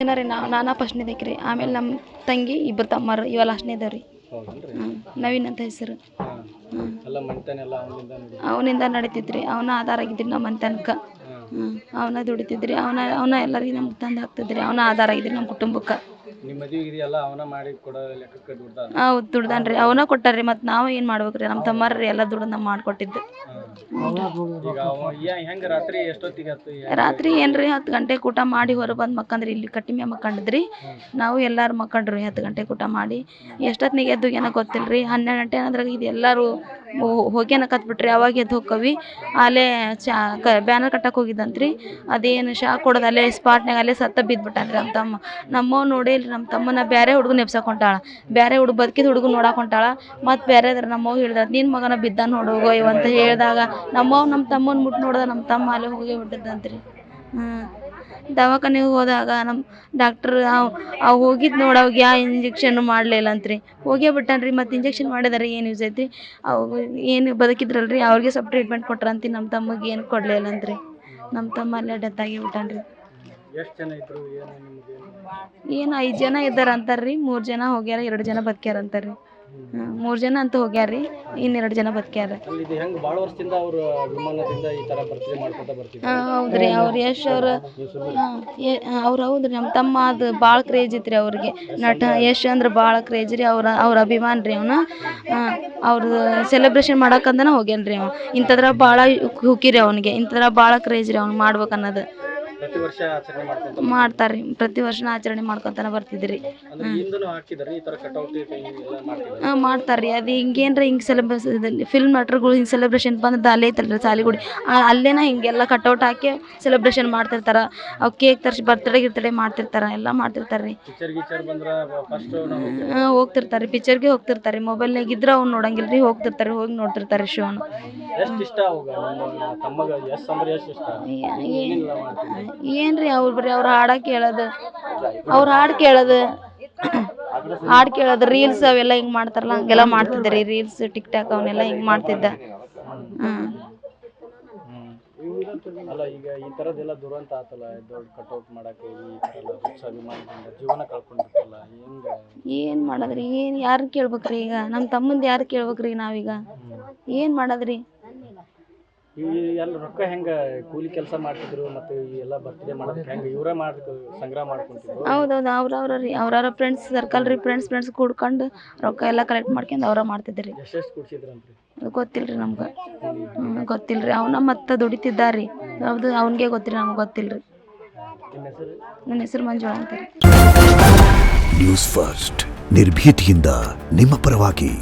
ರೀ ನಾನಾ ಫಸ್ಟ್ನೇದಕ್ಕೆ ರೀ. ಆಮೇಲೆ ನಮ್ಮ ತಂಗಿ ಇಬ್ಬರು ತಮ್ಮರು ಇವ ಲಾಸ್ಟ್ನೇದವ್ ರೀ. ನವೀನ್ ಅಂತ ಹೆಸರು. ಅವನಿಂದ ನಡೀತಿದ್ರಿ. ಅವನ ಆಧಾರ ಆಗಿದ್ರಿ ನಮ್ಮ ಮನೆತನಕ. ಅವನ ದುಡಿತಿದ್ರಿ. ಅವನ ಎಲ್ಲರಿಗೆ ನಮ್ಗೆ ತಂದು ಹಾಕ್ತಿದ್ರಿ. ಅವನ ಆಧಾರ ಆಗಿದ್ರಿ ನಮ್ಮ ಕುಟುಂಬಕ್ಕೆ. ಹೌದು ದುಡ್ದಾನ್ರಿ. ಅವನ ಕೊಟ್ಟಾರ್ರಿ. ಮತ್ತು ನಾವು ಏನು ಮಾಡ್ಬೇಕ್ರಿ, ನಮ್ಮ ತಮ್ಮರ್ರಿ ಎಲ್ಲ ದುಡ್ಡು ನಾವು ಮಾಡಿಕೊಟ್ಟಿದ್ದು. ರಾತ್ರಿ ಏನ್ರಿ 10 ಗಂಟೆಗೆ ಊಟ ಮಾಡಿ ಹೊರಗೆ ಬಂದು ಮಕ್ಕಂದ್ರಿ. ಇಲ್ಲಿ ಕಟ್ಟಿ ಮ್ಯಾಗ ಮಕ್ಕಂಡಿದ್ರಿ. ನಾವು ಎಲ್ಲರೂ ಮಕ್ಕಂಡ್ರಿ 10 ಗಂಟೆಗೆ ಊಟ ಮಾಡಿ. ಎಷ್ಟೊತ್ತಿಗೆ ಎದ್ದು ಏನೋ ಗೊತ್ತಿಲ್ಲರಿ. 12 ಗಂಟೆ ಅದ್ರಾಗ ಇದು ಎಲ್ಲರೂ ಹೋಗ್ಯಾನ ಕತ್ಬಿಟ್ರಿ. ಅವಾಗ ಎದ್ದು ಹೋಕ್ಕವಿ. ಅಲ್ಲೇ ಬ್ಯಾನರ್ ಕಟ್ಟಕ್ಕೆ ಹೋಗಿದ್ದಂತ್ರಿ. ಅದೇನು ಶಾಕ್ ಕೊಡೋದು ಅಲ್ಲೇ ಸ್ಪಾಟ್ನಾಗ ಅಲ್ಲೇ ಸತ್ತ ಬಿದ್ದುಬಿಟ್ಟಾನ್ರಿ ನಮ್ಮ ತಮ್ಮ. ನಮ್ಮವ್ ನೋಡಿ ಇಲ್ರಿ ನಮ್ಮ ತಮ್ಮನ ಬೇರೆ ಹುಡುಗನ ಎಬ್ಸಕೊಂಟಾಳ. ಬೇರೆ ಬದುಕಿದ ಹುಡುಗನ ನೋಡಕೊಂಟಾಳ. ಮತ್ತು ಬೇರೆದ್ರ ನಮ್ಮವ್ ಹೇಳಿದ ನಿನ್ನ ಮಗನ ಬಿದ್ದ ನೋಡು ಹೋಗಯ್ಯವ ಅಂತ ಹೇಳಿದಾಗ ನಮ್ಮವ್ ನಮ್ಮ ತಮ್ಮನ ಮುಟ್ಟು ನೋಡ್ದ. ನಮ್ಮ ತಮ್ಮ ಅಲ್ಲೇ ಹೋಗೇ ಬಿಟ್ಟಿದ್ದಂತ್ರಿ. ದವಾಖಾನೆಗೆ ಹೋದಾಗ ನಮ್ಮ ಡಾಕ್ಟ್ರ್ ಅವು ಹೋಗಿದ್ದು ನೋಡಿ ಅವಾಗ ಯಾವ ಇಂಜೆಕ್ಷನ್ನು ಮಾಡಲಿಲ್ಲ ಅಂತ್ರಿ. ಹೋಗೇ ಬಿಟ್ಟಾನ್ರಿ. ಮತ್ತು ಇಂಜೆಕ್ಷನ್ ಮಾಡಿದಾರೆ ಏನು ಯೂಸ್ ಐತಿ. ಅವು ಏನು ಬದುಕಿದ್ರಲ್ರಿ ಅವ್ರಿಗೆ ಸ್ವಲ್ಪ ಟ್ರೀಟ್ಮೆಂಟ್ ಕೊಟ್ರಂತ ನಮ್ಮ ತಮ್ಮಗೆ ಏನು ಕೊಡಲಿಲ್ಲ ಅಂತ್ರಿ. ನಮ್ಮ ತಮ್ಮ ಅಲ್ಲೇ ಡೆತ್ ಆಗಿ ಬಿಟ್ಟಾನ್ರಿ. ಏನು 5 ಜನ ಇದ್ದಾರೆ ಅಂತಾರ್ರಿ. 3 ಜನ ಹೋಗ್ಯಾರ, 2 ಜನ ಬದುಕ್ಯಾರ ಅಂತಾರ್ರಿ. 3 ಜನ ಅಂತ ಹೋಗ್ಯಾರ್ರಿ, ಇನ್ನು 2 ಜನ ಬದುಕ್ಯಾರ. ಹೌದ್ರಿ. ಅವ್ರು ಯಶ್ ಅವ್ರು ಹೌದ್ರಿ. ನಮ್ಮ ತಮ್ಮ ಅದು ಭಾಳ ಕ್ರೇಜ್ ಇತ್ತು ರೀ ಅವ್ರಿಗೆ. ನಟ ಯಶ್ ಅಂದ್ರೆ ಭಾಳ ಕ್ರೇಜ್ ರೀ. ಅವ್ರ ಅಭಿಮಾನ ರೀ ಅವನು. ಅವ್ರದ್ದು ಸೆಲೆಬ್ರೇಷನ್ ಮಾಡೋಕಂದನ ಹೋಗ್ಯಾನ್ರಿ ಅವ. ಇಂಥದ್ರ ಭಾಳ ಹುಕ್ಕಿರಿ ಅವನಿಗೆ. ಇಂಥದ್ರ ಭಾಳ ಕ್ರೇಜ್ ರೀ ಅವ್ನು ಮಾಡ್ಬೇಕನ್ನೋದು. ಮಾಡ್ತಾರ್ರಿ. ಪ್ರತಿ ವರ್ಷನ ಆಚರಣೆ ಮಾಡ್ಕೊತಾನೆ ಬರ್ತಿದ್ರಿ. ಮಾಡ್ತಾರ್ರಿ. ಅದು ಹಿಂಗೇನ್ರ ಹಿಂಗೆ ಫಿಲ್ಮ್ ನಟರುಗಳು ಹಿಂಗೆ ಸೆಲೆಬ್ರೇಷನ್ ಬಂದ್ರೆ ಅಲ್ಲೇ ಐತಲ್ರಿ ಸಾಲಿಗುಡಿ, ಅಲ್ಲೇನ ಹಿಂಗೆಲ್ಲ ಕಟೌಟ್ ಹಾಕಿ ಸೆಲೆಬ್ರೇಷನ್ ಮಾಡ್ತಿರ್ತಾರೆ. ಅವು ಕೇಕ್ ತರಿಸಿ ಬರ್ತಡೇ ಮಾಡ್ತಿರ್ತಾರೆ. ಎಲ್ಲ ಮಾಡ್ತಿರ್ತಾರೆ ರೀ. ಹೋಗ್ತಿರ್ತಾರೆ ರೀ. ಪಿಕ್ಚರ್ಗೆ ಹೋಗ್ತಿರ್ತಾರೆ ರೀ. ಮೊಬೈಲ್ನಾಗ ಇದ್ರೆ ಅವ್ನು ನೋಡಂಗಿಲ್ಲ ರೀ. ಹೋಗ್ತಿರ್ತಾರೆ, ಹೋಗಿ ನೋಡ್ತಿರ್ತಾರೆ ಶೋನ. ಏನ್ರಿ ಅವ್ರು ಬರೀ ಅವ್ರು ಹಾಡು ಕೇಳೋದು. ಹಾಡು ಕೇಳೋದು ರೀಲ್ಸ್ ಅವೆಲ್ಲ ಹಿಂಗೆ ಮಾಡ್ತಾರಲ್ಲ ಹಂಗೆಲ್ಲ ಮಾಡ್ತಿದ್ದೆ ರೀ. ರೀಲ್ಸ್ ಟಿಕ್ ಟಾಕ್ ಅವನ್ನೆಲ್ಲ ಹಿಂಗೆ ಮಾಡ್ತಿದ್ದ. ಅಲ್ಲ ಈಗ ಈ ಥರದ್ದೆಲ್ಲ ದುರಂತ ಆತಲ್ಲ, ದೊಡ್ಡ ಕಟೌಟ್ ಮಾಡಕ್ಕೆ ಜೀವನ ಕಳ್ಕೊಂಡಿರ್ತಲ್ಲ, ಏನು ಮಾಡೋದ್ರಿ. ಯಾರು ಕೇಳ್ಬೇಕ್ರಿ ಈಗ. ನಮ್ಮ ತಮ್ಮಂದು ಯಾರು ಕೇಳ್ಬೇಕ್ರಿ ನಾವೀಗ. ಏನು ಮಾಡೋದ್ರಿ. ಈ ಎಲ್ಲ ರೊಕ್ಕ ಹೆಂಗೆ ಕೂಲಿ ಕೆಲಸ ಮಾಡ್ತಿದ್ರು ಮತ್ತು ಈ ಎಲ್ಲ ಬರ್ತ್ಡೇ ಮಾಡೋದಕ್ಕೆ ಹೆಂಗೆ ಇವರೇ ಸಂಗ್ರಹ ಮಾಡ್ಕೊಂತಿದ್ರು? ಹೌದೌದು. ಅವ್ರವ್ರ ಫ್ರೆಂಡ್ಸ್ ಸರ್ಕಲ್ ರೀ. ಫ್ರೆಂಡ್ಸ್ ಕೂಡ್ಕೊಂಡು ರೊಕ್ಕ ಎಲ್ಲ ಕಲೆಕ್ಟ್ ಮಾಡ್ಕೊಂಡು ಅವ್ರ ಮಾಡ್ತಿದ್ರಿ. ಎಷ್ಟು ಕೊಡ್ಸಿದ್ರಂತ್ರಿ? ಗೊತ್ತಿಲ್ರಿ ನಮ್ಗೆ. ಗೊತ್ತಿಲ್ರಿ. ಅವನ ಮತ್ತೆ ದುಡಿತಿದ್ದಾರಿ. ಹೌದು, ಅವನಿಗೆ ಗೊತ್ತಿರಿ, ನಮ್ಗೆ ಗೊತ್ತಿಲ್ರಿ. ನನ್ನ ಹೆಸರು ಮಂಜುಳಾ ಅಂತ. ನ್ಯೂಸ್ ಫಸ್ಟ್ ನಿರ್ಭೀತಿಯಿಂದ ನಿಮ್ಮ ಪರವಾಗಿ.